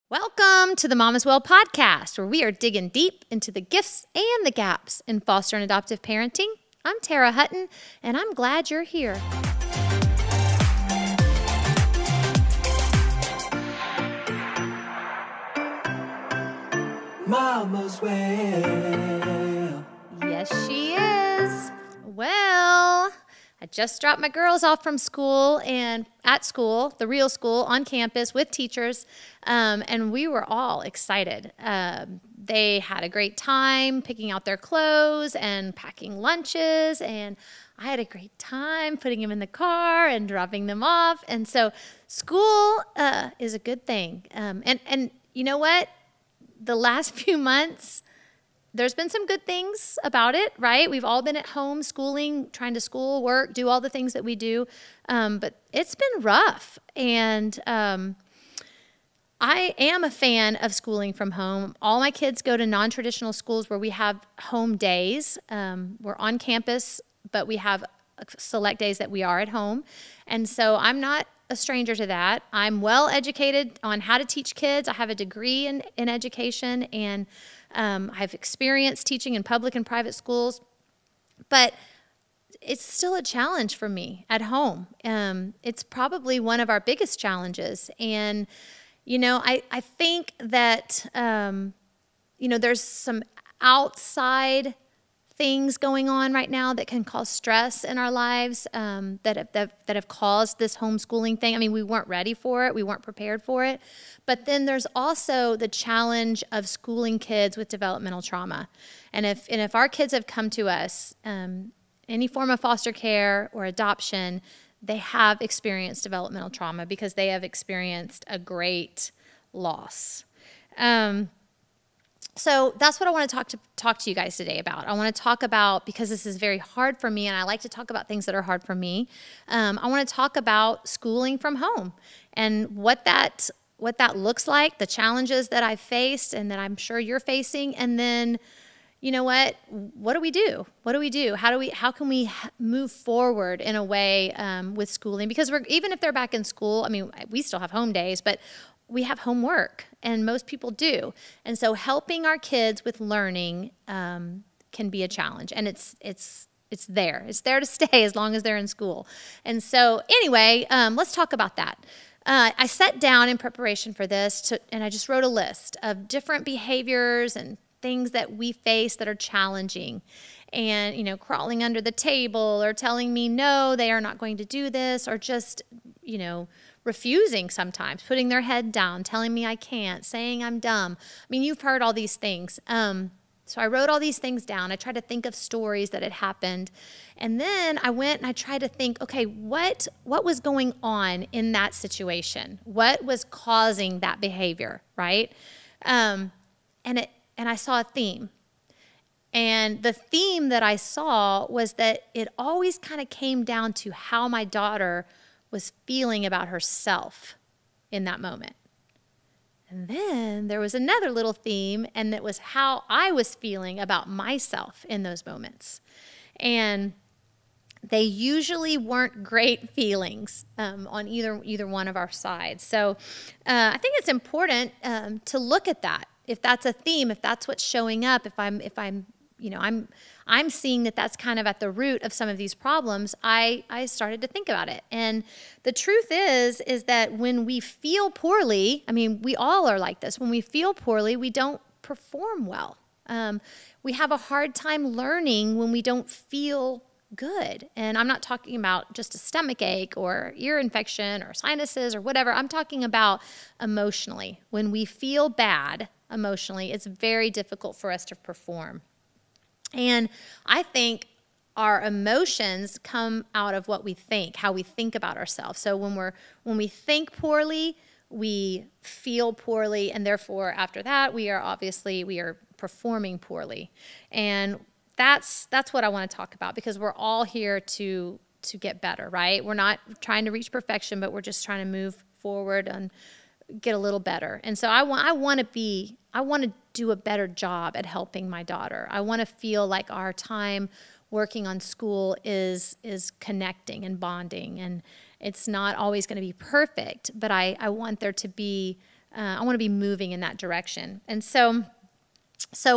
Welcome to the Mama's Well podcast, where we are digging deep into the gifts and the gaps in foster and adoptive parenting. I'm Tara Hutton, and I'm glad you're here. Mama's Well. Yes, she is. Well, I just dropped my girls off from school and at school, the real school, on campus with teachers, and we were all excited. They had a great time picking out their clothes and packing lunches, and I had a great time putting them in the car and dropping them off. And so school is a good thing. And you know what? The last few months, there's been some good things about it, right? We've all been at home schooling, trying to school, work, do all the things that we do. But it's been rough. And I am a fan of schooling from home. All my kids go to non-traditional schools where we have home days. We're on campus, but we have select days that we are at home. And so I'm not a stranger to that. I'm well educated on how to teach kids. I have a degree in education, and I've experienced teaching in public and private schools, but it's still a challenge for me at home. It's probably one of our biggest challenges. And, you know, I think that, there's some outside things going on right now that can cause stress in our lives, that have caused this homeschooling thing. I mean, we weren't ready for it. We weren't prepared for it. But then there's also the challenge of schooling kids with developmental trauma. And if our kids have come to us, any form of foster care or adoption, they have experienced developmental trauma because they have experienced a great loss. So that's what I want to talk to you guys today about. I want to talk about, because this is very hard for me, and I like to talk about things that are hard for me. I want to talk about schooling from home and what that looks like, the challenges that I've faced and that I'm sure you're facing, and then, you know what do we do? What do we do? How can we move forward in a way with schooling? Because even if they're back in school, I mean, we still have home days, but we have homework, and most people do. And so helping our kids with learning can be a challenge, and it's there. It's there to stay as long as they're in school. And so anyway, let's talk about that. I sat down in preparation for this, and I just wrote a list of different behaviors and things that we face that are challenging. And, crawling under the table or telling me, no, they are not going to do this, or just, refusing sometimes, putting their head down, telling me I can't, saying I'm dumb. I mean, you've heard all these things. So I wrote all these things down. I tried to think of stories that had happened. And then I went and I tried to think, okay, what was going on in that situation? What was causing that behavior, right? And I saw a theme. And the theme that I saw was that it always kind of came down to how my daughter was feeling about herself in that moment. And then there was another little theme, and that was how I was feeling about myself in those moments. And they usually weren't great feelings on either one of our sides. So I think it's important to look at that. If that's a theme, if that's what's showing up, if I'm seeing that that's kind of at the root of some of these problems, I started to think about it. And the truth is that when we feel poorly, I mean, we all are like this. When we feel poorly, we don't perform well. We have a hard time learning when we don't feel good. And I'm not talking about just a stomach ache or ear infection or sinuses or whatever. I'm talking about emotionally. When we feel bad emotionally, it's very difficult for us to perform. And I think our emotions come out of what we think, how we think about ourselves. So when we think poorly, we feel poorly, and therefore after that we are performing poorly. And that's what I want to talk about, because we're all here to get better, right? We're not trying to reach perfection, but we're just trying to move forward and get a little better. And so I want to do a better job at helping my daughter. I want to feel like our time working on school is connecting and bonding, and it's not always going to be perfect, but I want there to be I want to be moving in that direction. And so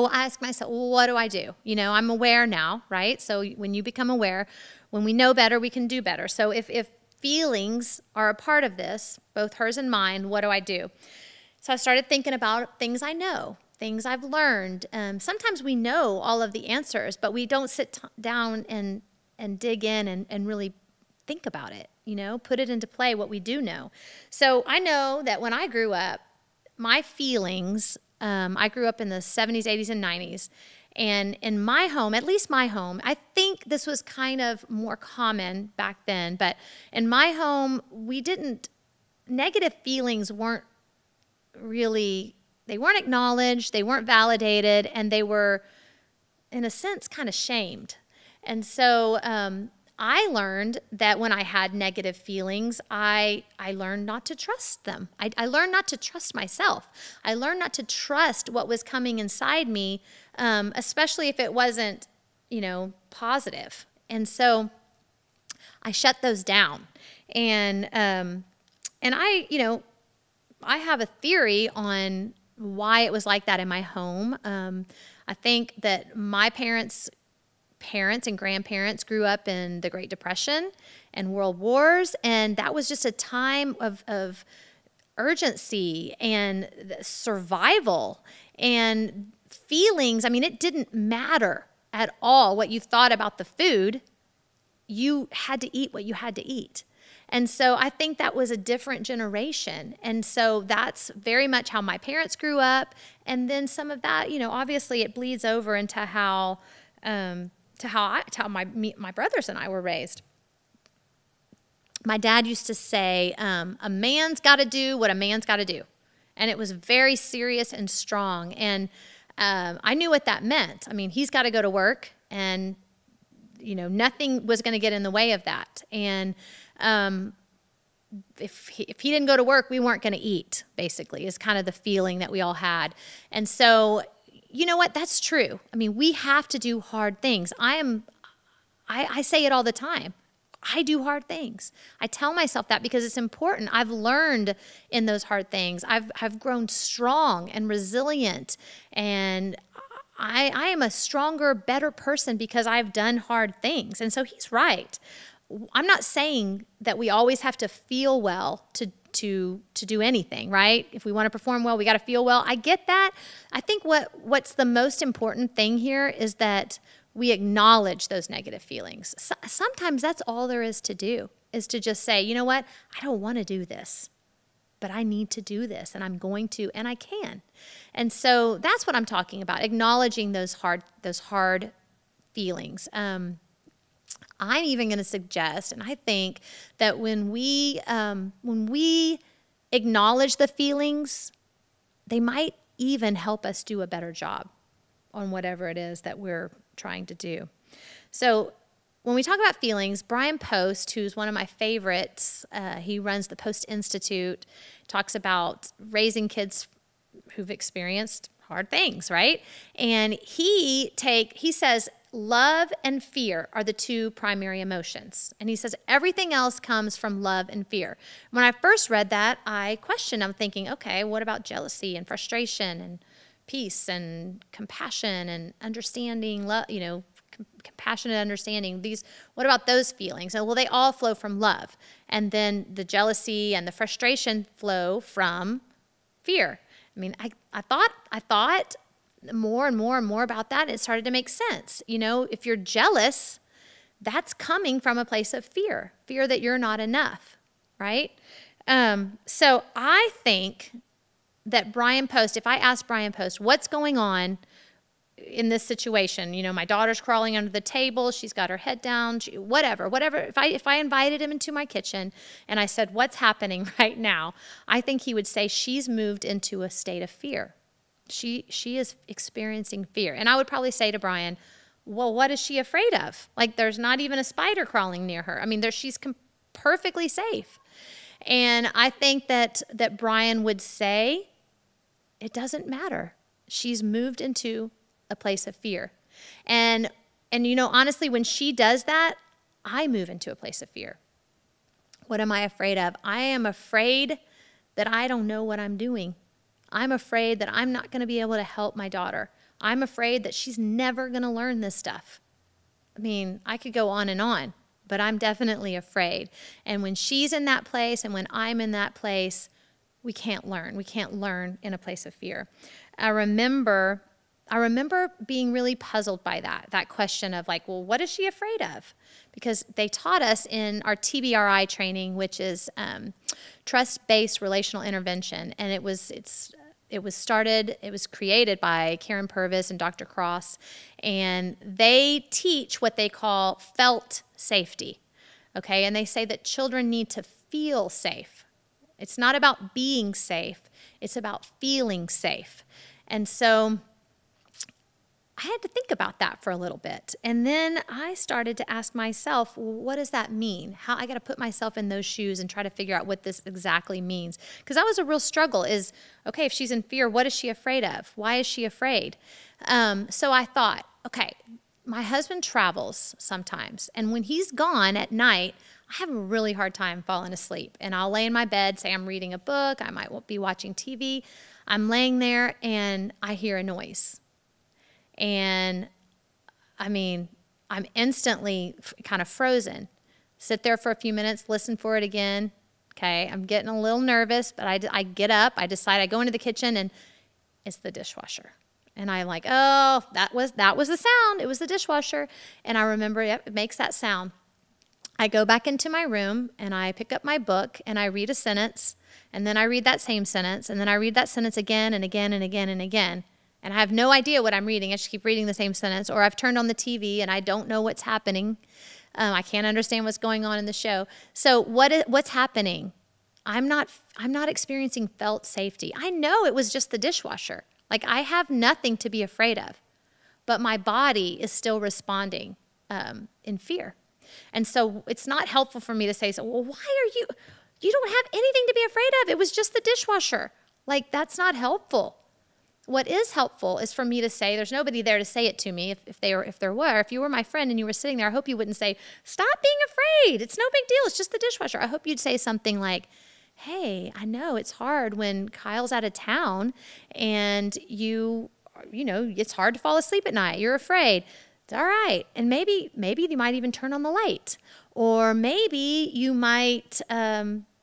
I ask myself, well, what do I do? You know, I'm aware now, right? So when you become aware, when we know better, we can do better. So if feelings are a part of this, both hers and mine, what do I do? So I started thinking about things I know, things I've learned. Sometimes we know all of the answers, but we don't sit down and dig in and really think about it, you know, put it into play what we do know. So I know that when I grew up, my feelings, I grew up in the 70s, 80s, and 90s. And in my home, at least my home, I think this was kind of more common back then, but in my home, negative feelings weren't really, they weren't acknowledged, they weren't validated, and they were, in a sense, kind of shamed. And so I learned that when I had negative feelings, I learned not to trust them. I learned not to trust myself. I learned not to trust what was coming inside me, especially if it wasn't, you know, positive. And so I shut those down. And I, you know, I have a theory on why it was like that in my home. I think that my parents and grandparents grew up in the Great Depression and World Wars, and that was just a time of urgency and survival and feelings. I mean, it didn't matter at all what you thought about the food. You had to eat what you had to eat. And so I think that was a different generation. And so that's very much how my parents grew up. And then some of that, you know, obviously it bleeds over into how my brothers and I were raised. My dad used to say, a man's got to do what a man's got to do. And it was very serious and strong. And I knew what that meant. I mean, he's got to go to work, and, you know, nothing was going to get in the way of that. And if he didn't go to work, we weren't going to eat, basically, is kind of the feeling that we all had. And so, you know what? That's true. I mean, we have to do hard things. I say it all the time. I do hard things. I tell myself that because it's important. I've learned in those hard things. I've grown strong and resilient, and I am a stronger, better person because I've done hard things. And so he's right. I'm not saying that we always have to feel well to do anything, right? If we want to perform well, we got to feel well. I get that. I think what's the most important thing here is that we acknowledge those negative feelings. Sometimes that's all there is to do, is to just say, you know what? I don't want to do this, but I need to do this, and I'm going to, and I can. And so that's what I'm talking about, acknowledging those hard feelings. I'm even going to suggest, and I think that when we acknowledge the feelings, they might even help us do a better job on whatever it is that we're trying to do. So when we talk about feelings, Brian Post, who's one of my favorites, he runs the Post Institute, talks about raising kids who've experienced hard things, right? And he says love and fear are the two primary emotions. And he says everything else comes from love and fear. When I first read that, I questioned, I'm thinking, okay, what about jealousy and frustration and peace and compassion and understanding, compassionate understanding? What about those feelings? And well, they all flow from love. And then the jealousy and the frustration flow from fear. I mean, I thought more and more and more about that, and it started to make sense. You know, if you're jealous, that's coming from a place of fear that you're not enough, right? So I think that Brian Post, if I ask Brian Post, what's going on in this situation? You know, my daughter's crawling under the table, she's got her head down, whatever. If I invited him into my kitchen and I said, what's happening right now? I think he would say, she's moved into a state of fear. She is experiencing fear. And I would probably say to Brian, well, what is she afraid of? Like, there's not even a spider crawling near her. I mean, she's perfectly safe. And I think that Brian would say, it doesn't matter. She's moved into a place of fear. And you know, honestly, when she does that, I move into a place of fear. What am I afraid of? I am afraid that I don't know what I'm doing. I'm afraid that I'm not going to be able to help my daughter. I'm afraid that she's never going to learn this stuff. I mean, I could go on, but I'm definitely afraid. And when she's in that place and when I'm in that place, we can't learn. We can't learn in a place of fear. I remember being really puzzled by that question of like, well, what is she afraid of? Because they taught us in our TBRI training, which is trust-based relational intervention, and it was created by Karen Purvis and Dr. Cross, and they teach what they call felt safety, okay? And they say that children need to feel safe. It's not about being safe, it's about feeling safe. And so I had to think about that for a little bit. And then I started to ask myself, well, what does that mean? How I got to put myself in those shoes and try to figure out what this exactly means. Because that was a real struggle is, okay, if she's in fear, what is she afraid of? Why is she afraid? So I thought, okay, my husband travels sometimes. And when he's gone at night, I have a really hard time falling asleep. And I'll lay in my bed, say I'm reading a book, I might be watching TV. I'm laying there and I hear a noise. And I mean, I'm instantly kind of frozen. Sit there for a few minutes, listen for it again. Okay, I'm getting a little nervous, but I get up, I go into the kitchen, and it's the dishwasher. And I'm like, oh, that was the sound. It was the dishwasher. And I remember, yep, it makes that sound. I go back into my room, and I pick up my book, and I read a sentence, and then I read that same sentence, and then I read that sentence again and again and again and again. And I have no idea what I'm reading. I just keep reading the same sentence. Or I've turned on the TV and I don't know what's happening. I can't understand what's going on in the show. So what's happening? I'm not experiencing felt safety. I know it was just the dishwasher. Like I have nothing to be afraid of. But my body is still responding in fear. And so it's not helpful for me to say, so, well, why are you don't have anything to be afraid of. It was just the dishwasher. Like that's not helpful. What is helpful is for me to say, there's nobody there to say it to me. If you were my friend and you were sitting there, I hope you wouldn't say, stop being afraid. It's no big deal. It's just the dishwasher. I hope you'd say something like, hey, I know it's hard when Kyle's out of town and you know, it's hard to fall asleep at night. You're afraid. It's all right. And maybe you might even turn on the light. Or maybe you might,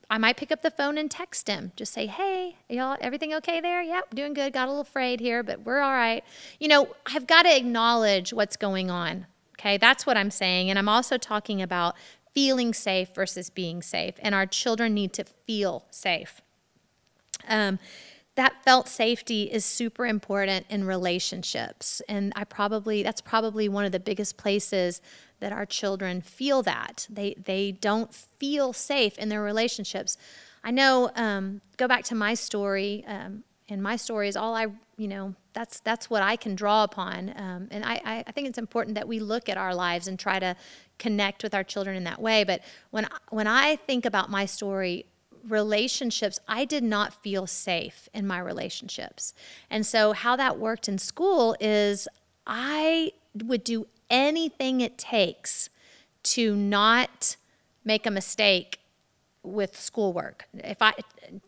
I might pick up the phone and text him. Just say, hey, y'all, everything okay there? Yep, doing good. Got a little afraid here, but we're all right. You know, I've got to acknowledge what's going on. Okay, that's what I'm saying. And I'm also talking about feeling safe versus being safe. And our children need to feel safe. That felt safety is super important in relationships. And that's probably one of the biggest places that our children feel that. They don't feel safe in their relationships. I know, go back to my story, and my story is all that's what I can draw upon. And I think it's important that we look at our lives and try to connect with our children in that way. But when I think about my story, relationships, I did not feel safe in my relationships. And so how that worked in school is I would do anything it takes to not make a mistake with schoolwork.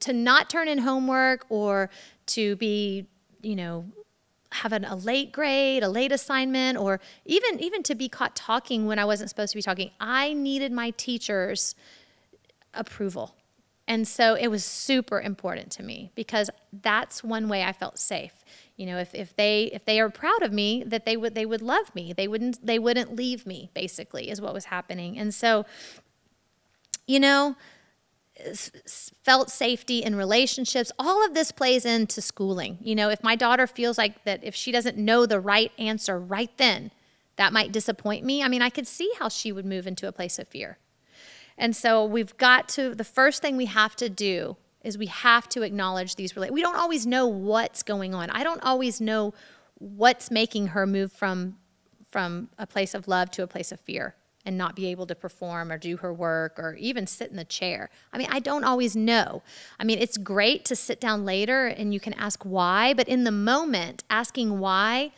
To not turn in homework or to be, have a late grade, a late assignment, or even to be caught talking when I wasn't supposed to be talking. I needed my teacher's approval. And so it was super important to me because that's one way I felt safe. If they are proud of me, that they would love me. They wouldn't leave me, basically, is what was happening. And so, felt safety in relationships, all of this plays into schooling. If my daughter feels like that if she doesn't know the right answer right then, that might disappoint me. I mean, I could see how she would move into a place of fear. And so the first thing we have to do is we have to acknowledge these relationships. We don't always know what's going on. I don't always know what's making her move from a place of love to a place of fear and not be able to perform or do her work or even sit in the chair. I mean, I don't always know. I mean, it's great to sit down later and you can ask why, but in the moment, asking why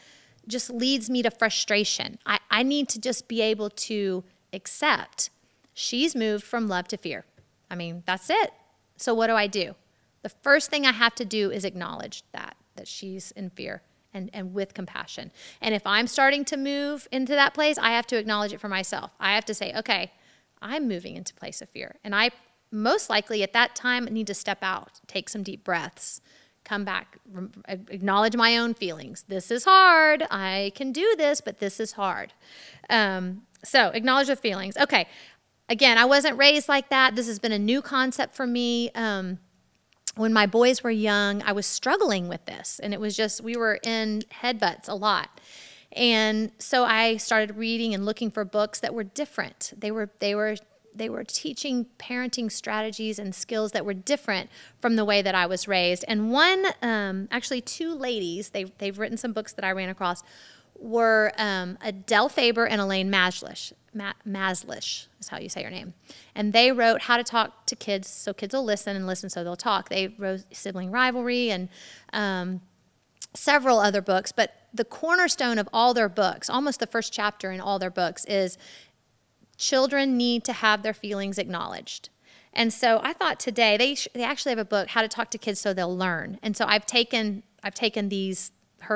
just leads me to frustration. I need to just be able to accept she's moved from love to fear. I mean, that's it. So what do? The first thing I have to do is acknowledge that she's in fear and with compassion. And if I'm starting to move into that place, I have to acknowledge it for myself. I have to say, okay, I'm moving into a place of fear. And I most likely at that time need to step out, take some deep breaths, come back, acknowledge my own feelings. This is hard. I can do this, but this is hard. So acknowledge the feelings. Okay. Again, I wasn't raised like that. This has been a new concept for me. When my boys were young, I was struggling with this, and it was just, we were in headbutts a lot. And so I started reading and looking for books that were different. They were teaching parenting strategies and skills that were different from the way that I was raised. And actually two ladies, they've written some books that I ran across, were Adele Faber and Elaine Maslish. Maslish is how you say her name. And they wrote How to Talk to Kids So Kids Will Listen and Listen So They'll Talk. They wrote Sibling Rivalry and several other books. But the cornerstone of all their books, almost the first chapter in all their books, is children need to have their feelings acknowledged. And so I thought today, they actually have a book, How to Talk to Kids So They'll Learn. And so I've taken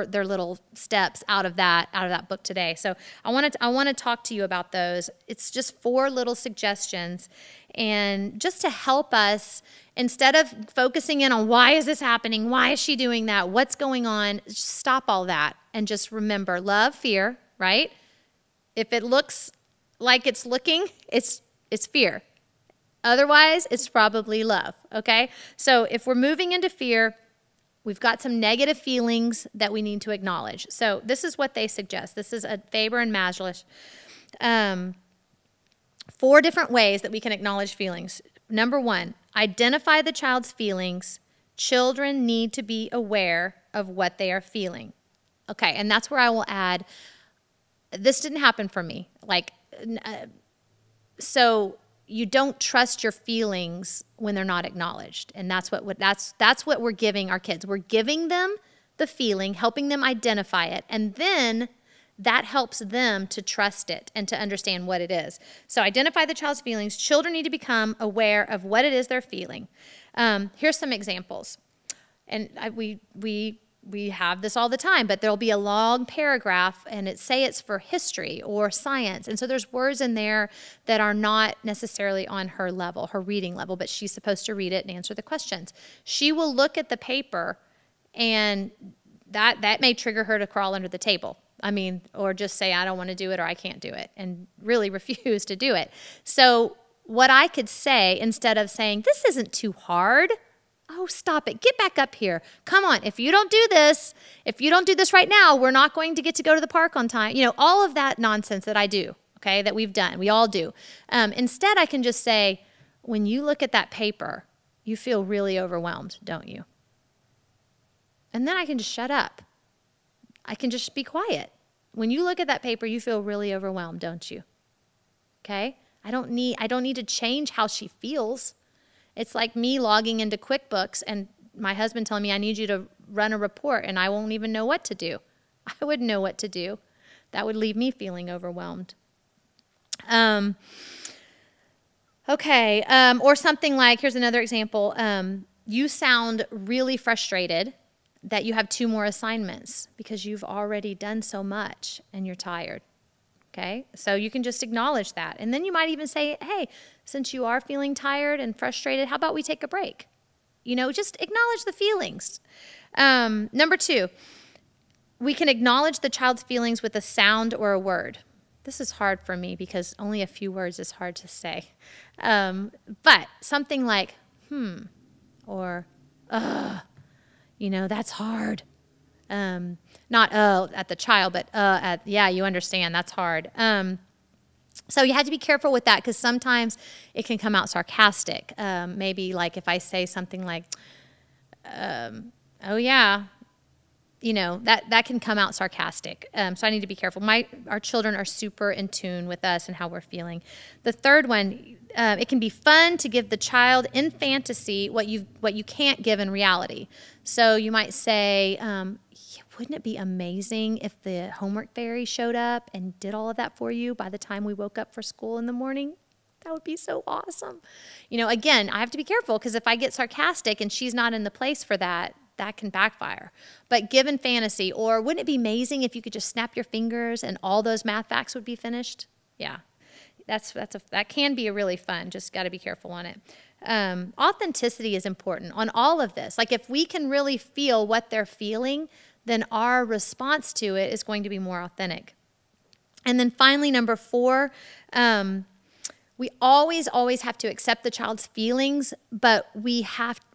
their little steps out of that book today. So I want to talk to you about those. It's just 4 little suggestions, and just to help us, instead of focusing in on why is this happening, why is she doing that, what's going on, just stop all that and just remember love, fear, right? If it looks like it's looking, it's fear. Otherwise, it's probably love, okay? So if we're moving into fear, we've got some negative feelings that we need to acknowledge. So this is what they suggest. This is Faber and Maslish. 4 different ways that we can acknowledge feelings. Number 1, identify the child's feelings. Children need to be aware of what they are feeling. Okay, and that's where I will add, this didn't happen for me. So you don't trust your feelings when they're not acknowledged. And that's what we're giving our kids. We're giving them the feeling, helping them identify it, and then that helps them to trust it and to understand what it is. So identify the child's feelings. Children need to become aware of what it is they're feeling. Here's some examples. And we have this all the time, but there'll be a long paragraph and it's for history or science. And so there's words in there that are not necessarily on her level, her reading level, but she's supposed to read it and answer the questions. She will look at the paper, and that may trigger her to crawl under the table. Or just say, I don't want to do it, or I can't do it, and really refuse to do it. So what I could say, instead of saying, this isn't too hard, oh, stop it. Get back up here. Come on. If you don't do this right now, we're not going to get to go to the park on time. All of that nonsense that I do, okay, that we've done. We all do. Instead, I can just say, when you look at that paper, you feel really overwhelmed, don't you? And then I can just shut up. I can just be quiet. When you look at that paper, you feel really overwhelmed, don't you? Okay? I don't need to change how she feels. It's like me logging into QuickBooks and my husband telling me, I need you to run a report, and I won't even know what to do. I wouldn't know what to do. That would leave me feeling overwhelmed. Or something like, here's another example. You sound really frustrated that you have 2 more assignments because you've already done so much and you're tired. Okay, so you can just acknowledge that. And then you might even say, hey, since you are feeling tired and frustrated, how about we take a break? Just acknowledge the feelings. Number 2, we can acknowledge the child's feelings with a sound or a word. This is hard for me because only a few words is hard to say. But something like, or, that's hard. Not at the child, but yeah, you understand, that's hard. So you have to be careful with that because sometimes it can come out sarcastic. Maybe like if I say something like, oh yeah, that can come out sarcastic. So I need to be careful. Our children are super in tune with us and how we're feeling. The third one, it can be fun to give the child in fantasy what you can't give in reality. So you might say, wouldn't it be amazing if the homework fairy showed up and did all of that for you by the time we woke up for school in the morning? That would be so awesome. Again, I have to be careful because if I get sarcastic and she's not in the place for that, that can backfire. But given fantasy, or wouldn't it be amazing if you could just snap your fingers and all those math facts would be finished? Yeah, that can be really fun. Just got to be careful on it. Authenticity is important on all of this. Like if we can really feel what they're feeling, then our response to it is going to be more authentic. And then finally, number 4, we always have to accept the child's feelings, but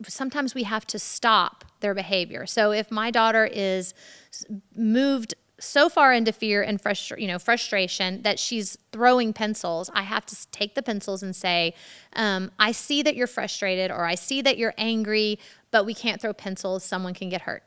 sometimes we have to stop their behavior. So if my daughter is moved so far into fear and frustration that she's throwing pencils, I have to take the pencils and say, I see that you're frustrated, or I see that you're angry, but we can't throw pencils. Someone can get hurt.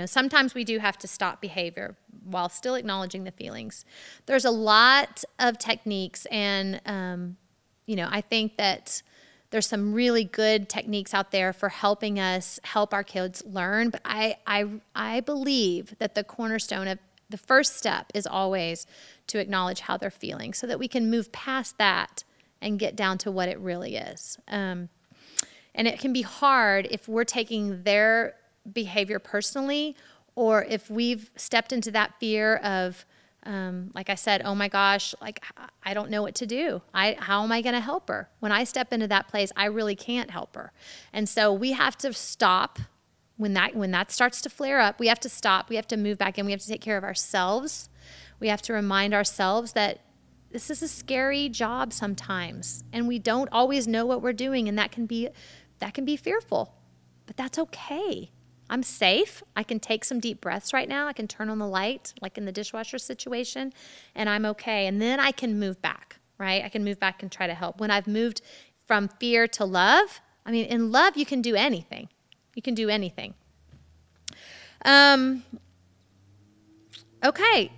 Sometimes we do have to stop behavior while still acknowledging the feelings. There's a lot of techniques, and I think that there's some really good techniques out there for helping us help our kids learn. But I believe that the cornerstone of the first step is always to acknowledge how they're feeling so that we can move past that and get down to what it really is. And it can be hard if we're taking their behavior personally, or if we've stepped into that fear of, like I said, oh my gosh, like I don't know what to do. How am I going to help her? When I step into that place, I really can't help her. And so we have to stop when that starts to flare up. We have to stop. We have to move back in. We have to take care of ourselves. We have to remind ourselves that this is a scary job sometimes, and we don't always know what we're doing, and that can be fearful, but that's okay. I'm safe. I can take some deep breaths right now. I can turn on the light, like in the dishwasher situation, and I'm okay. And then I can move back, right? I can move back and try to help. When I've moved from fear to love, in love, you can do anything. You can do anything. Okay,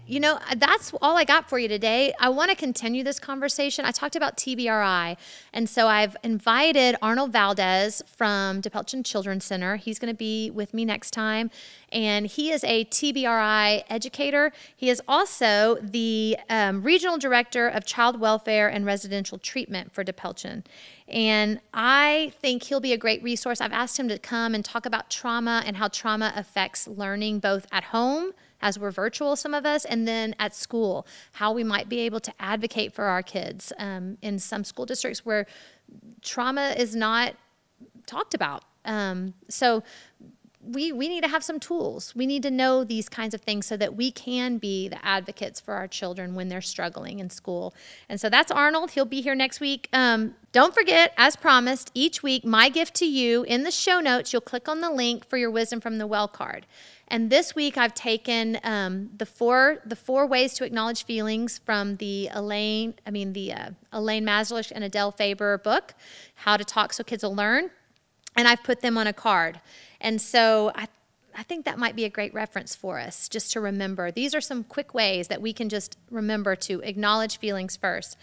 that's all I got for you today. I want to continue this conversation. I talked about TBRI, and so I've invited Arnold Valdez from Developmental Children's Center. He's going to be with me next time, and he is a TBRI educator. He is also the Regional Director of Child Welfare and Residential Treatment for Developmental. And I think he'll be a great resource. I've asked him to come and talk about trauma and how trauma affects learning both at home, as we're virtual, some of us, and then at school, how we might be able to advocate for our kids in some school districts where trauma is not talked about. So we need to have some tools. We need to know these kinds of things so that we can be the advocates for our children when they're struggling in school. And so that's Arnold. He'll be here next week. Don't forget, as promised, each week, my gift to you, in the show notes, you'll click on the link for your Wisdom from the Well card. And this week I've taken the four ways to acknowledge feelings from the Elaine Maslish and Adele Faber book, How to Talk So Kids Will Learn, and I've put them on a card. And so I think that might be a great reference for us, just to remember. These are some quick ways that we can just remember to acknowledge feelings first.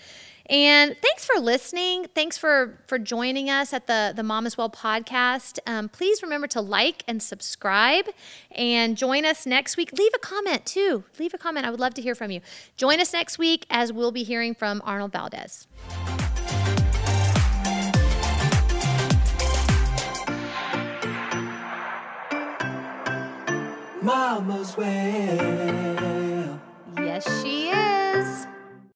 And thanks for listening. Thanks for joining us at the Mom as Well podcast. Please remember to like and subscribe, and join us next week. Leave a comment too. Leave a comment. I would love to hear from you. Join us next week as we'll be hearing from Arnold Valdez. Mama's well. Yes, she is.